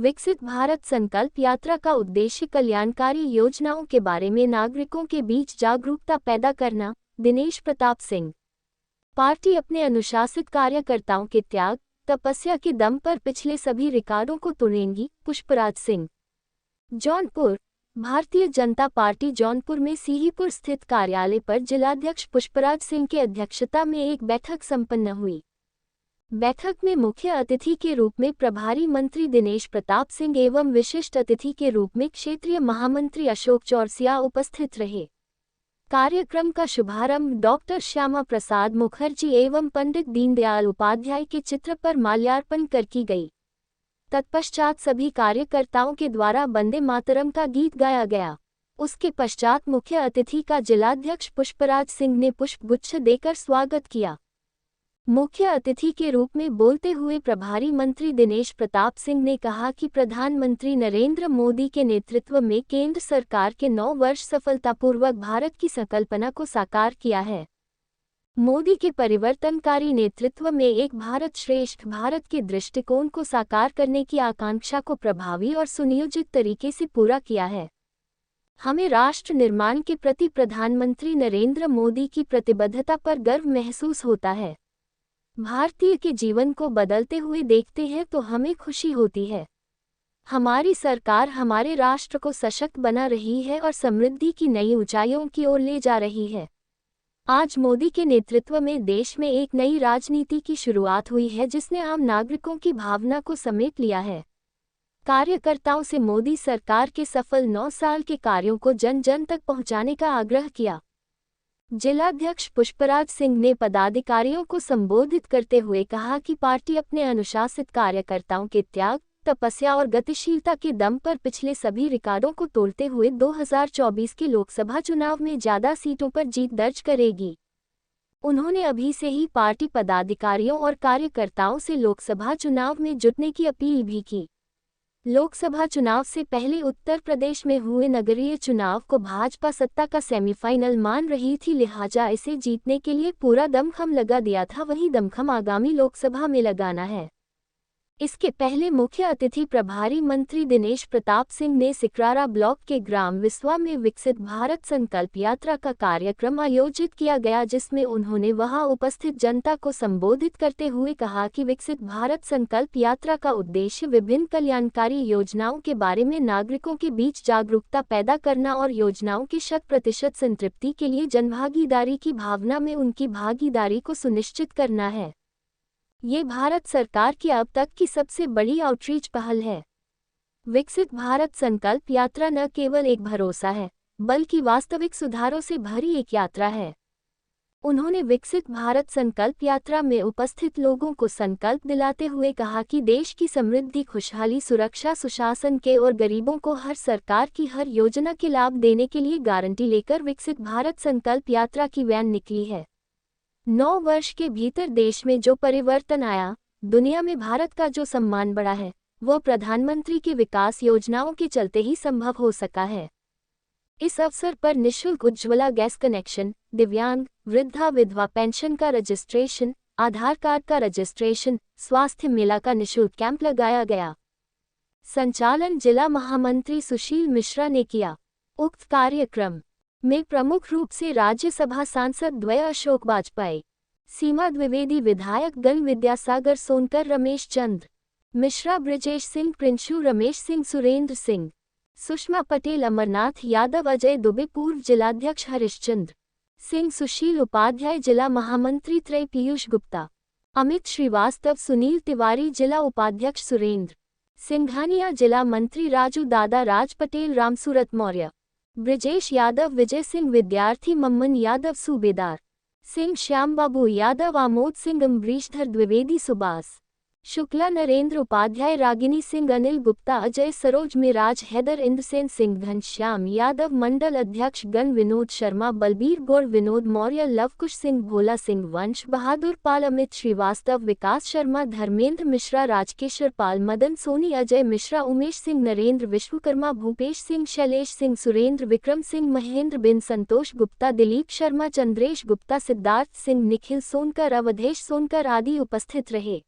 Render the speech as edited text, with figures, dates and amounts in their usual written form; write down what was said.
विकसित भारत संकल्प यात्रा का उद्देश्य कल्याणकारी योजनाओं के बारे में नागरिकों के बीच जागरूकता पैदा करना। दिनेश प्रताप सिंह। पार्टी अपने अनुशासित कार्यकर्ताओं के त्याग तपस्या के दम पर पिछले सभी रिकॉर्डों को तोड़ेंगी। पुष्पराज सिंह। जौनपुर। भारतीय जनता पार्टी जौनपुर में सीहीपुर स्थित कार्यालय पर जिलाध्यक्ष पुष्पराज सिंह की अध्यक्षता में एक बैठक संपन्न हुई। बैठक में मुख्य अतिथि के रूप में प्रभारी मंत्री दिनेश प्रताप सिंह एवं विशिष्ट अतिथि के रूप में क्षेत्रीय महामंत्री अशोक चौरसिया उपस्थित रहे। कार्यक्रम का शुभारंभ डॉक्टर श्यामा प्रसाद मुखर्जी एवं पंडित दीनदयाल उपाध्याय के चित्र पर माल्यार्पण कर की गई। तत्पश्चात सभी कार्यकर्ताओं के द्वारा वंदे मातरम का गीत गाया गया। उसके पश्चात मुख्य अतिथि का जिलाध्यक्ष पुष्पराज सिंह ने पुष्पगुच्छ देकर स्वागत किया। मुख्य अतिथि के रूप में बोलते हुए प्रभारी मंत्री दिनेश प्रताप सिंह ने कहा कि प्रधानमंत्री नरेंद्र मोदी के नेतृत्व में केंद्र सरकार के 9 वर्ष सफलतापूर्वक भारत की संकल्पना को साकार किया है। मोदी के परिवर्तनकारी नेतृत्व में एक भारत श्रेष्ठ भारत के दृष्टिकोण को साकार करने की आकांक्षा को प्रभावी और सुनियोजित तरीके से पूरा किया है। हमें राष्ट्र निर्माण के प्रति प्रधानमंत्री नरेंद्र मोदी की प्रतिबद्धता पर गर्व महसूस होता है। भारतीय के जीवन को बदलते हुए देखते हैं तो हमें खुशी होती है। हमारी सरकार हमारे राष्ट्र को सशक्त बना रही है और समृद्धि की नई ऊंचाइयों की ओर ले जा रही है। आज मोदी के नेतृत्व में देश में एक नई राजनीति की शुरुआत हुई है जिसने आम नागरिकों की भावना को समेट लिया है। कार्यकर्ताओं से मोदी सरकार के सफल 9 साल के कार्यों को जन जन तक पहुंचाने का आग्रह किया। जिलाध्यक्ष पुष्पराज सिंह ने पदाधिकारियों को संबोधित करते हुए कहा कि पार्टी अपने अनुशासित कार्यकर्ताओं के त्याग तपस्या और गतिशीलता के दम पर पिछले सभी रिकॉर्डों को तोड़ते हुए 2024 के लोकसभा चुनाव में ज्यादा सीटों पर जीत दर्ज करेगी। उन्होंने अभी से ही पार्टी पदाधिकारियों और कार्यकर्ताओं से लोकसभा चुनाव में जुटने की अपील भी की। लोकसभा चुनाव से पहले उत्तर प्रदेश में हुए नगरीय चुनाव को भाजपा सत्ता का सेमीफाइनल मान रही थी, लिहाजा इसे जीतने के लिए पूरा दमखम लगा दिया था। वही दमखम आगामी लोकसभा में लगाना है। इसके पहले मुख्य अतिथि प्रभारी मंत्री दिनेश प्रताप सिंह ने सिकरारा ब्लॉक के ग्राम विस्वा में विकसित भारत संकल्प यात्रा का कार्यक्रम आयोजित किया गया, जिसमें उन्होंने वहां उपस्थित जनता को संबोधित करते हुए कहा कि विकसित भारत संकल्प यात्रा का उद्देश्य विभिन्न कल्याणकारी योजनाओं के बारे में नागरिकों के बीच जागरूकता पैदा करना और योजनाओं की 100% संतृप्ति के लिए जनभागीदारी की भावना में उनकी भागीदारी को सुनिश्चित करना है। ये भारत सरकार की अब तक की सबसे बड़ी आउटरीच पहल है। विकसित भारत संकल्प यात्रा न केवल एक भरोसा है बल्कि वास्तविक सुधारों से भरी एक यात्रा है। उन्होंने विकसित भारत संकल्प यात्रा में उपस्थित लोगों को संकल्प दिलाते हुए कहा कि देश की समृद्धि, खुशहाली, सुरक्षा, सुशासन के और गरीबों को हर सरकार की हर योजना के लाभ देने के लिए गारंटी लेकर विकसित भारत संकल्प यात्रा की वैन निकली है। 9 वर्ष के भीतर देश में जो परिवर्तन आया, दुनिया में भारत का जो सम्मान बढ़ा है, वह प्रधानमंत्री की विकास योजनाओं के चलते ही संभव हो सका है। इस अवसर पर निःशुल्क उज्ज्वला गैस कनेक्शन, दिव्यांग, वृद्धा विधवा पेंशन का रजिस्ट्रेशन, आधार कार्ड का रजिस्ट्रेशन, स्वास्थ्य मेला का निःशुल्क कैंप लगाया गया। संचालन जिला महामंत्री सुशील मिश्रा ने किया। उक्त कार्यक्रम में प्रमुख रूप से राज्यसभा सांसद द्वय अशोक वाजपेयी, सीमा द्विवेदी, विधायक गण विद्यासागर सोनकर, रमेश चंद्र मिश्रा, ब्रजेश सिंह, प्रिंशु, रमेश सिंह, सुरेंद्र सिंह, सुषमा पटेल, अमरनाथ यादव, अजय दुबे, पूर्व जिलाध्यक्ष हरिश्चंद्र सिंह, सुशील उपाध्याय, जिला महामंत्री त्रय, पीयूष गुप्ता, अमित श्रीवास्तव, सुनील तिवारी, जिला उपाध्यक्ष सुरेंद्र सिंघानिया, जिला मंत्री राजू दादा, राज पटेल, रामसूरत मौर्य, ब्रजेश यादव, विजय सिंह, विद्यार्थी मम्मन यादव, सूबेदार सिंह, श्याम बाबू यादव, आमोद सिंह, अम्बरीशधर द्विवेदी, सुभाष शुक्ला, नरेंद्र उपाध्याय, रागिनी सिंह, अनिल गुप्ता, अजय सरोज, मिराज हैदर, इंद्रसेन सिंह, घनश्याम यादव, मंडल अध्यक्ष गण, विनोद शर्मा, बलबीर गौड़, विनोद मौर्य, लवकुश सिंह, भोला सिंह, वंश बहादुर पाल, अमित श्रीवास्तव, विकास शर्मा, धर्मेंद्र मिश्रा, राजकेश्वर पाल, मदन सोनी, अजय मिश्रा, उमेश सिंह, नरेंद्र विश्वकर्मा, भूपेश सिंह, शैलेश सिंह, सुरेंद्र, विक्रम सिंह, महेंद्र बिन, संतोष गुप्ता, दिलीप शर्मा, चंद्रेश गुप्ता, सिद्धार्थ सिंह, निखिल सोनकर, अवधेश सोनकर आदि उपस्थित रहे।